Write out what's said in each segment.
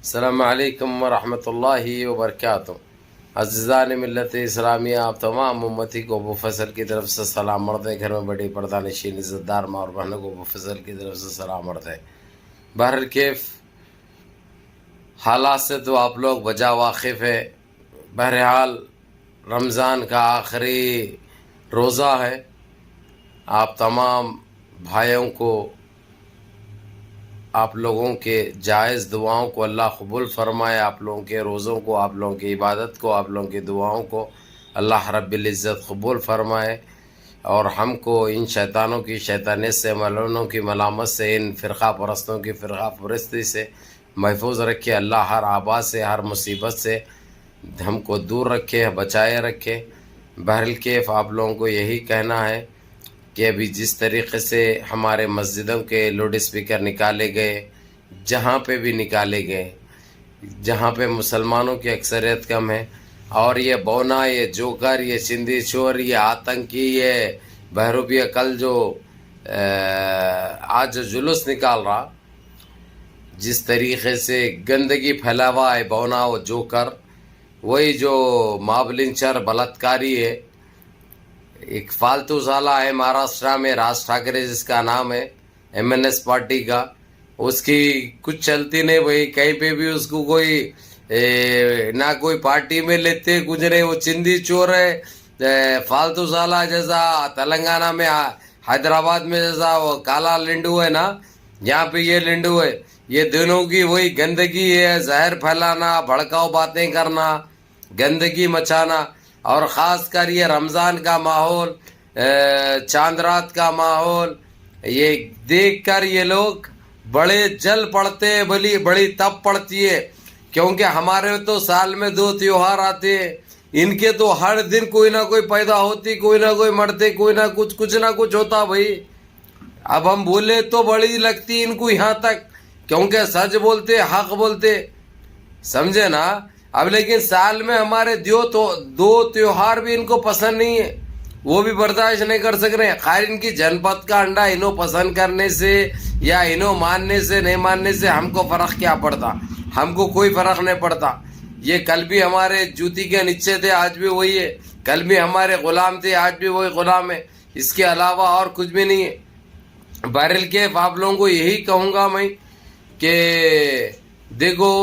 السلام علیکم ورحمۃ اللہ وبرکاتہ۔ عزیزان ملت اسلامیہ، آپ تمام امتی کو ابو فضل کی طرف سے سلام مرد ہے۔ گھر میں بڑی پردہ نشین عزت دار ماں اور بہنوں کو ابو فضل کی طرف سے سلام مرد ہے۔ بہرکیف حالات سے تو آپ لوگ بجا واقف ہے۔ بہرحال رمضان کا آخری روزہ ہے۔ آپ تمام بھائیوں کو، آپ لوگوں کے جائز دعاؤں کو اللہ قبول فرمائے، آپ لوگوں کے روزوں کو، آپ لوگوں کی عبادت کو، آپ لوگوں کی دعاؤں کو اللہ رب العزت قبول فرمائے، اور ہم کو ان شیطانوں کی شیطانیت سے، ملعونوں کی ملامت سے، ان فرقہ پرستوں کی فرقہ پرستی سے محفوظ رکھے۔ اللہ ہر آباد سے، ہر مصیبت سے ہم کو دور رکھے، بچائے رکھے۔ بہرکیف آپ لوگوں کو یہی کہنا ہے کہ ابھی جس طریقے سے ہمارے مسجدوں کے لاؤڈ اسپیکر نکالے گئے، جہاں پہ بھی نکالے گئے، جہاں پہ مسلمانوں کی اکثریت کم ہے، اور یہ بونا، یہ جوکر، یہ سندھی چور، یہ آتنکی، یہ بہروپیہ کل جو آج جلوس نکال رہا، جس طریقے سے گندگی پھیلا ہوا ہے بونا و جوکر، وہی جو ماب لنچر بلاتکاری ہے، ایک فالتو سالہ ہے مہاراشٹرا میں، راج ٹھاکرے جس کا نام ہے، MNS پارٹی کا، اس کی کچھ چلتی نہیں بھائی، کہیں پہ بھی اس کو کوئی نہ کوئی پارٹی میں لیتے کچھ نہیں، وہ چندی چور ہے، فالتو سالہ جیسا تلنگانہ میں، حیدرآباد میں جیسا وہ کالا لنڈو ہے نا، یہاں پہ یہ لنڈو ہے، یہ دونوں کی وہی گندگی ہے، زہر پھیلانا، بھڑکاؤ باتیں کرنا، گندگی مچانا، اور خاص کر یہ رمضان کا ماحول، چاند رات کا ماحول، یہ دیکھ کر یہ لوگ بڑے جل پڑتے ہیں، بڑی تپ پڑتی ہے، کیونکہ ہمارے تو سال میں 2 تیوہار آتے ہیں، ان کے تو ہر دن کوئی نہ کوئی پیدا ہوتی، کوئی نہ کوئی مرتے، کوئی نہ کچھ نہ کچھ ہوتا بھائی۔ اب ہم بولے تو بڑی لگتی ان کو یہاں تک، کیونکہ سچ بولتے، حق بولتے، سمجھے نا۔ اب لیکن سال میں ہمارے 2 تیوہار بھی ان کو پسند نہیں ہے، وہ بھی برداشت نہیں کر سک رہے۔ خیر ان کی جنپت کا انڈا انہوں پسند کرنے سے یا انہوں ماننے سے نہیں ماننے سے ہم کو فرق کیا پڑتا، ہم کو کوئی فرق نہیں پڑتا۔ یہ کل بھی ہمارے جوتی کے نیچے تھے، آج بھی وہی ہے، کل بھی ہمارے غلام تھے، آج بھی وہی غلام ہے، اس کے علاوہ اور کچھ بھی نہیں ہے۔ بہرکیف آپ لوگوں کو یہی کہوں گا میں کہ دیکھو،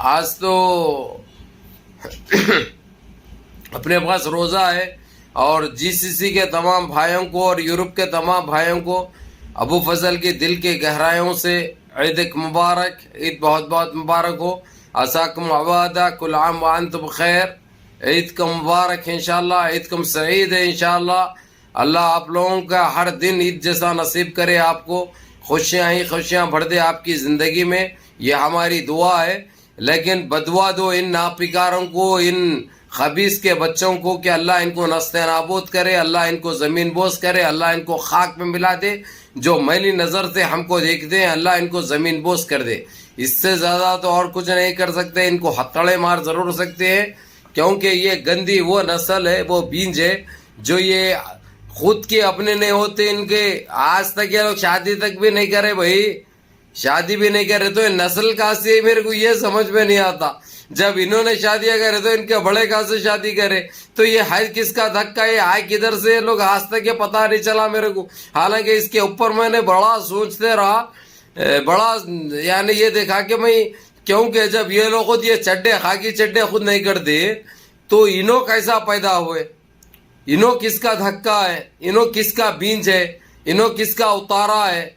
آج تو اپنے پاس روزہ ہے، اور GCC کے تمام بھائیوں کو اور یورپ کے تمام بھائیوں کو ابو فضل کی دل کے گہرائیوں سے عید مبارک، عید بہت بہت مبارک ہو۔ عساکم عبادہ، کل عام وانتم بخیر، عید کا مبارک انشاءاللہ، عید کم سعید ہے انشاءاللہ۔ اللہ آپ لوگوں کا ہر دن عید جیسا نصیب کرے، آپ کو خوشیاں ہی خوشیاں بھر دے آپ کی زندگی میں، یہ ہماری دعا ہے۔ لیکن بدوا دو ان ناپکاروں کو، ان خبیث کے بچوں کو، کہ اللہ ان کو نست نابود کرے، اللہ ان کو زمین بوس کرے، اللہ ان کو خاک میں ملا دے، جو میلی نظر سے ہم کو دیکھتے ہیں اللہ ان کو زمین بوس کر دے۔ اس سے زیادہ تو اور کچھ نہیں کر سکتے، ان کو ہتھڑے مار ضرور سکتے ہیں، کیونکہ یہ گندی وہ نسل ہے، وہ بیج ہے جو یہ خود کے اپنے نہیں ہوتے، ان کے آج تک یہ لوگ شادی تک بھی نہیں کرے بھائی، شادی بھی نہیں کرے، تو یہ نسل کہاں سے میرے کو یہ سمجھ میں نہیں آتا۔ جب انہوں نے شادیاں کرے تو ان کے بڑے کہاں سے شادی کرے، تو یہ ہے کس کا دھکا، یہ آئے کدھر سے لوگ، آج تک یہ پتہ نہیں چلا میرے کو۔ حالانکہ اس کے اوپر میں نے بڑا سوچتے رہا، بڑا یعنی یہ دیکھا کہ میں، کیونکہ جب یہ لوگ خود یہ چڈے، خاکی چڈے خود نہیں کرتے، تو انہوں کیسا پیدا ہوئے، انہوں کس کا دھکا ہے، انہوں کس کا بیج ہے، انہوں کس کا اتارا ہے،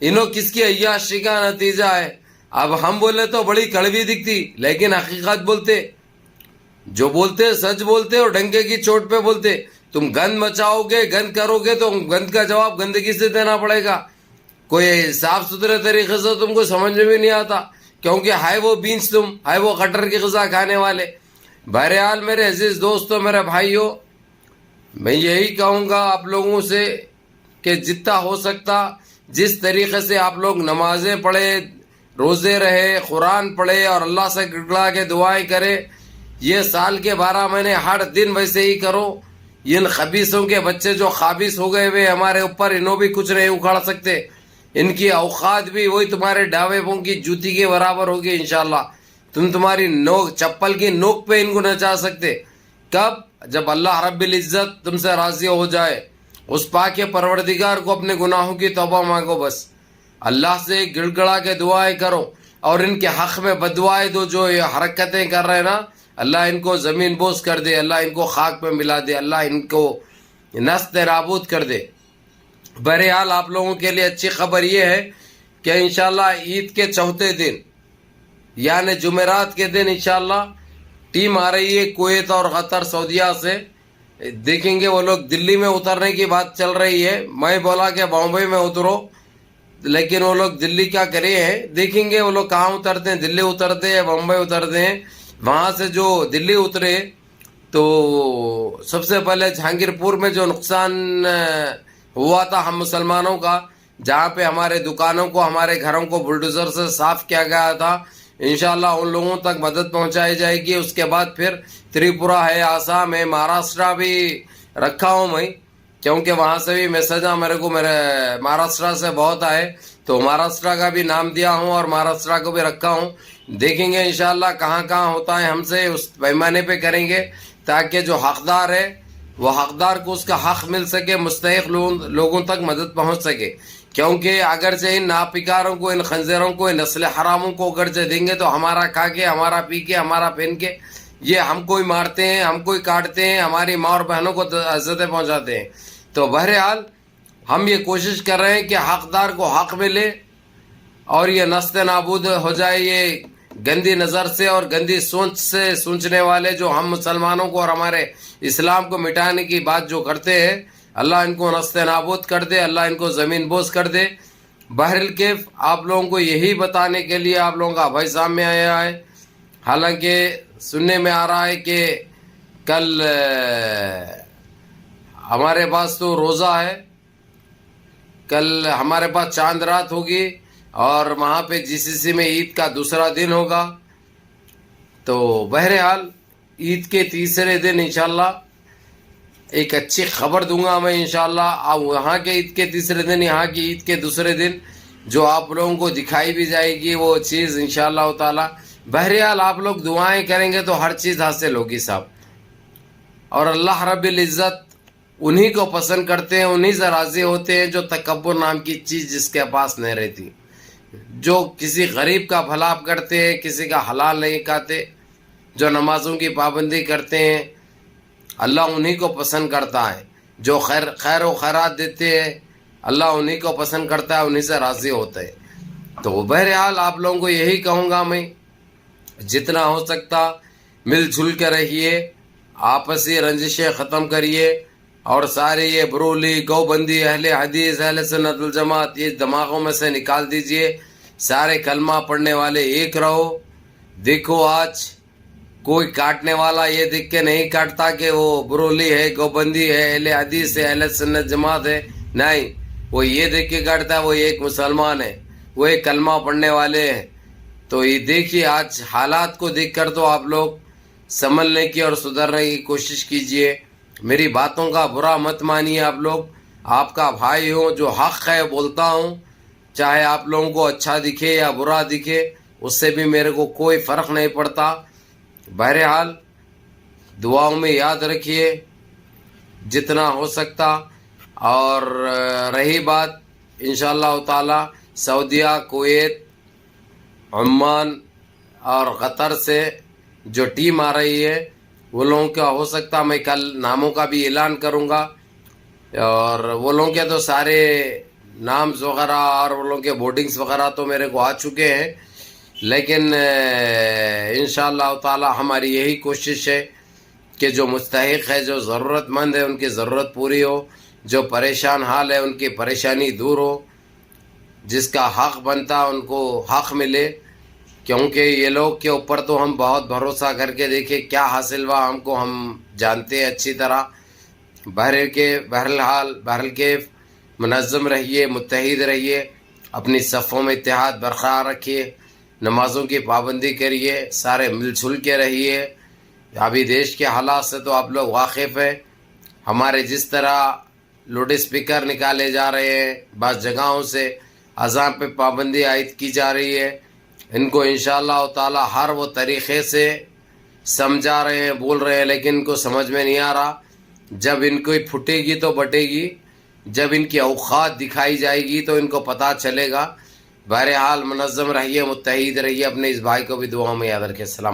انہوں کس کی عیاشی کا نتیجہ ہے۔ اب ہم بولے تو بڑی کڑوی دکھتی، لیکن حقیقت بولتے، جو بولتے سچ بولتے، اور ڈنکے کی چوٹ پہ بولتے۔ تم گند مچاؤ گے، گند کرو گے، تو گند کا جواب گندگی سے دینا پڑے گا، کوئی صاف ستھرے طریقے سے تم کو سمجھ میں بھی نہیں آتا، کیونکہ ہے وہ بینس، تم ہے وہ کٹر کی غذا کھانے والے۔ بہرحال میرے عزیز دوستوں، میرے بھائیوں، میں یہی کہوں گا آپ لوگوں سے کہ جتنا ہو سکتا، جس طریقے سے آپ لوگ نمازیں پڑھے، روزے رہے، قرآن پڑھے، اور اللہ سے گڑگڑا کے دعائیں کرے، یہ سال کے 12 مہینے ہر دن ویسے ہی کرو۔ ان خبیثوں کے بچے جو خابیث ہو گئے ہوئے ہمارے اوپر، انہوں بھی کچھ نہیں اکھاڑ سکتے، ان کی اوقات بھی وہی تمہارے ڈاوے کی جوتی کے برابر ہوگی انشاءاللہ. تم تمہاری نوک چپل کی نوک پہ ان کو نچا سکتے. کب؟ جب اللہ رب العزت تم سے راضی ہو جائے. اس پاک پروردگار کو اپنے گناہوں کی توبہ مانگو. بس اللہ سے گڑ گڑا کے دعائیں کرو اور ان کے حق میں بددعائیں دو. جو یہ حرکتیں کر رہے ہیں نا، اللہ ان کو زمین بوس کر دے، اللہ ان کو خاک پہ ملا دے، اللہ ان کو نست نابود کر دے. بہرحال آپ لوگوں کے لیے اچھی خبر یہ ہے کہ انشاءاللہ عید کے چوتھے دن یعنی جمعرات کے دن انشاءاللہ ٹیم آ رہی ہے کویت اور قطر سعودیہ سے. دیکھیں گے وہ لوگ دلی میں اترنے کی بات چل رہی ہے. میں بولا کہ بامبئی میں اترو، لیکن وہ لوگ دلی کیا کرے ہیں، دیکھیں گے وہ لوگ کہاں اترتے ہیں، دلی اترتے ہیں بمبئی اترتے ہیں. وہاں سے جو دلی اترے تو سب سے پہلے جہانگیر پور میں جو نقصان ہوا تھا ہم مسلمانوں کا، جہاں پہ ہمارے دکانوں کو ہمارے گھروں کو بلڈوزر سے صاف کیا گیا تھا، انشاءاللہ ان لوگوں تک مدد پہنچائی جائے گی. اس کے بعد پھر تریپورہ ہے، آسام ہے، مہاراشٹرا بھی رکھا ہوں میں، کیونکہ وہاں سے بھی میسج میرے کو میرے مہاراشٹرا سے بہت آئے، تو مہاراشٹرا کا بھی نام دیا ہوں اور مہاراشٹرا کو بھی رکھا ہوں. دیکھیں گے انشاءاللہ کہاں کہاں ہوتا ہے، ہم سے اس پیمانے پہ کریں گے تاکہ جو حقدار ہے وہ حقدار کو اس کا حق مل سکے، مستحق لوگوں تک مدد پہنچ سکے. کیونکہ اگرچہ ان ناپکاروں کو، ان خنزیروں کو، ان نسل حراموں کو اگرچہ دیں گے تو ہمارا کھا کے، ہمارا پی کے، ہمارا پہن کے یہ ہم کو ہی مارتے ہیں، ہم کو ہی کاٹتے ہیں، ہماری ماں اور بہنوں کو عزتیں پہنچاتے ہیں. تو بہرحال ہم یہ کوشش کر رہے ہیں کہ حقدار کو حق ملے اور یہ نست نابود ہو جائے یہ گندی نظر سے اور گندی سوچ سے سوچنے والے جو ہم مسلمانوں کو اور ہمارے اسلام کو مٹانے کی بات جو کرتے ہیں. اللہ ان کو نست نابود کر دے، اللہ ان کو زمین بوس کر دے. بہرکیف آپ لوگوں کو یہی بتانے کے لیے آپ لوگوں کا بھائی سامنے آیا ہے. حالانکہ سننے میں آ رہا ہے کہ کل ہمارے پاس تو روزہ ہے، کل ہمارے پاس چاند رات ہوگی اور وہاں پہ جی سی سی میں عید کا دوسرا دن ہوگا. تو بہرحال عید کے تیسرے دن انشاءاللہ ایک اچھی خبر دوں گا میں انشاءاللہ. وہاں کے عید کے تیسرے دن، یہاں کی عید کے دوسرے دن جو آپ لوگوں کو دکھائی بھی جائے گی وہ چیز انشاءاللہ تعالی. بہرحال آپ لوگ دعائیں کریں گے تو ہر چیز حاصل ہوگی صاحب. اور اللہ رب العزت انہی کو پسند کرتے ہیں، انہی سے راضی ہوتے ہیں جو تکبر نام کی چیز جس کے پاس نہیں رہتی، جو کسی غریب کا بھلا کرتے ہیں، کسی کا حلال نہیں کھاتے، جو نمازوں کی پابندی کرتے ہیں. اللہ انہی کو پسند کرتا ہے. جو خیر و خیرات دیتے ہیں اللہ انہی کو پسند کرتا ہے، انہی سے راضی ہوتے ہیں. تو بہرحال آپ لوگوں کو یہی کہوں گا میں، جتنا ہو سکتا مل جل کے رہیے، آپسی رنجشیں ختم کریے اور سارے یہ برولی، گوبندی، اہل حدیث، اہل سنت الجماعت یہ دماغوں میں سے نکال دیجئے. سارے کلمہ پڑھنے والے ایک رہو. دیکھو آج کوئی کاٹنے والا یہ دیکھ کے نہیں کاٹتا کہ وہ برولی ہے، گوبندی ہے، اہل حدیث ہے، اہل سنت جماعت ہے. نہیں، وہ یہ دیکھ کے کاٹتا ہے وہ ایک مسلمان ہے، وہ ایک کلمہ پڑھنے والے ہیں. تو یہ دیکھیے آج حالات کو دیکھ کر تو آپ لوگ سنبھلنے کی اور سدھرنے کی کوشش کیجئے. میری باتوں کا برا مت مانیے. آپ لوگ، آپ کا بھائی ہوں، جو حق ہے بولتا ہوں، چاہے آپ لوگوں کو اچھا دکھے یا برا دکھے اس سے بھی میرے کو کوئی فرق نہیں پڑتا. بہرحال دعاؤں میں یاد رکھیے جتنا ہو سکتا. اور رہی بات انشاءاللہ تعالی سعودیہ، کویت، عمان اور قطر سے جو ٹیم آ رہی ہے وہ لوگوں کا ہو سکتا میں کل ناموں کا بھی اعلان کروں گا. اور وہ لوگوں کے تو سارے نامز وغیرہ اور وہ لوگوں کے بورڈنگز وغیرہ تو میرے کو آ چکے ہیں، لیکن انشاءاللہ تعالی ہماری یہی کوشش ہے کہ جو مستحق ہے، جو ضرورت مند ہے، ان کی ضرورت پوری ہو، جو پریشان حال ہے ان کی پریشانی دور ہو، جس کا حق بنتا ان کو حق ملے. کیونکہ یہ لوگ کے اوپر تو ہم بہت بھروسہ کر کے دیکھے کیا حاصل ہوا ہم کو ہم جانتے ہیں اچھی طرح. بہرحال منظم رہیے، متحد رہیے، اپنی صفوں میں اتحاد برقرار رکھیے، نمازوں کی پابندی کریے، سارے مل جل کے رہیے. ابھی دیش کے حالات سے تو آپ لوگ واقف ہیں. ہمارے جس طرح لاؤڈ اسپیکر نکالے جا رہے ہیں بعض جگہوں سے، اذان پہ پابندی عائد کی جا رہی ہے. ان کو انشاءاللہ تعالی ہر وہ طریقے سے سمجھا رہے ہیں, بول رہے ہیں, لیکن ان کو سمجھ میں نہیں آ رہا. جب ان کو پھٹے گی تو بٹے گی, جب ان کی اوقات دکھائی جائے گی تو ان کو پتہ چلے گا. بہرحال منظم رہیے, متحد رہیے, اپنے اس بھائی کو بھی دعاؤں میں یاد رکھیے. السلام